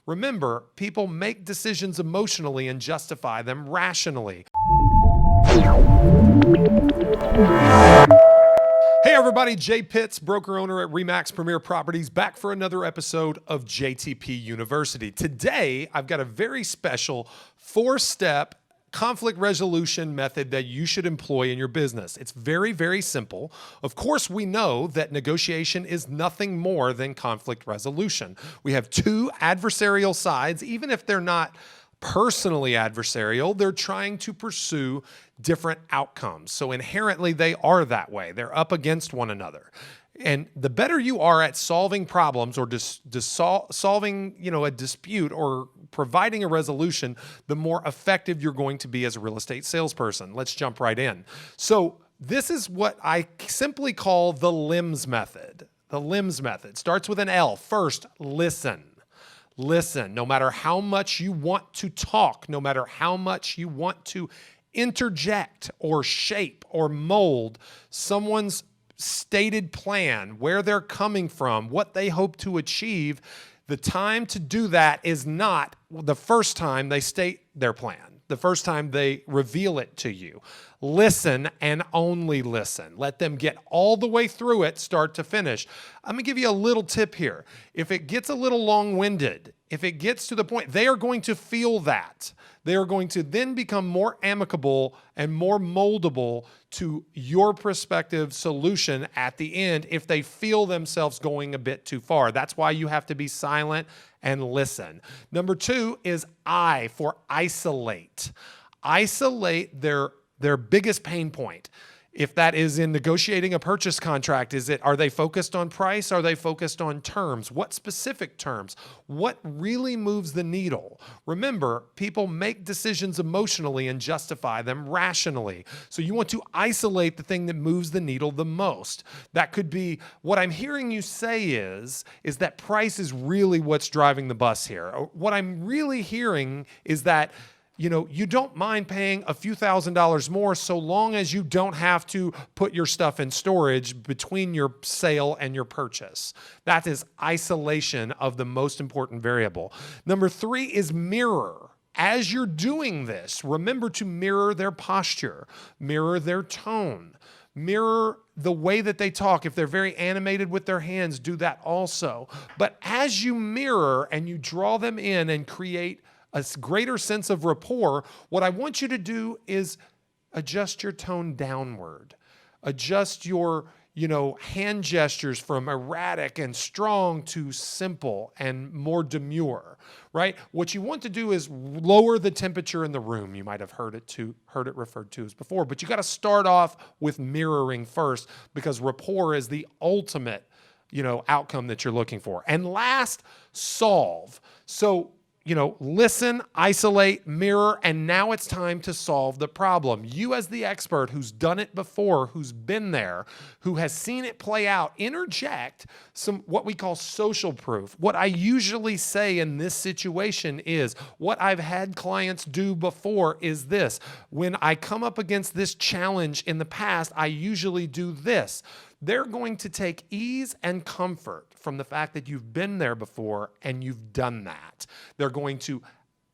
Remember, people make decisions emotionally and justify them rationally. Hey everybody, Jay Pitts, broker owner at RE/MAX Premier Properties, back for another episode of JTP University. Today, I've got a very special 4-step conflict resolution method that you should employ in your business. It's very, very simple. Of course, we know that negotiation is nothing more than conflict resolution. We have two adversarial sides, even if they're not personally adversarial, they're trying to pursue different outcomes. So inherently, they are that way. They're up against one another. And the better you are at solving problems or solving, a dispute or providing a resolution, the more effective you're going to be as a real estate salesperson. Let's jump right in. So this is what I simply call the LIMS method. The LIMS method starts with an L. First, listen. Listen, no matter how much you want to talk, no matter how much you want to interject or shape or mold someone's stated plan, where they're coming from, what they hope to achieve, the time to do that is not the first time they state their plan, the first time they reveal it to you. Listen and only listen. Let them get all the way through it, start to finish. I'm gonna give you a little tip here. If it gets a little long-winded, if it gets to the point, they are going to feel that. They are going to then become more amicable and more moldable to your prospective solution at the end if they feel themselves going a bit too far. That's why you have to be silent and listen. Number 2 is I for isolate. Isolate their biggest pain point. If that is in negotiating a purchase contract, are they focused on price? Are they focused on terms? What specific terms? What really moves the needle? Remember, people make decisions emotionally and justify them rationally. So you want to isolate the thing that moves the needle the most. That could be, what I'm hearing you say is that price is really what's driving the bus here. What I'm really hearing is that you don't mind paying a few $1,000s more so long as you don't have to put your stuff in storage between your sale and your purchase. That is isolation of the most important variable. Number 3 is mirror. As you're doing this, remember to mirror their posture, mirror their tone, mirror the way that they talk. If they're very animated with their hands, do that also. But as you mirror and you draw them in and create a greater sense of rapport, what I want you to do is adjust your tone downward. Adjust your, hand gestures from erratic and strong to simple and more demure, right? What you want to do is lower the temperature in the room. You might have heard it referred to as before, but you got to start off with mirroring first because rapport is the ultimate, outcome that you're looking for. And last, solve. So, listen, isolate, mirror, and now it's time to solve the problem. You as the expert who's done it before, who's been there, who has seen it play out, interject some what we call social proof. What I usually say in this situation is, what I've had clients do before is this. When I come up against this challenge in the past, I usually do this. They're going to take ease and comfort from the fact that you've been there before and you've done that. They're going to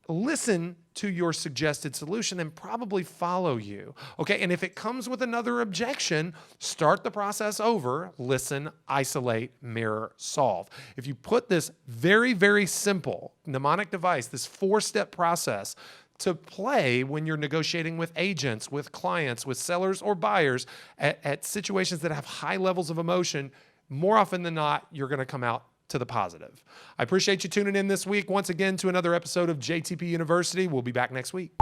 listen to your suggested solution and probably follow you. Okay, and if it comes with another objection, start the process over, listen, isolate, mirror, solve. If you put this very, very simple mnemonic device, this 4-step process to play when you're negotiating with agents, with clients, with sellers or buyers at situations that have high levels of emotion, more often than not, you're going to come out to the positive. I appreciate you tuning in this week once again to another episode of JTP University. We'll be back next week.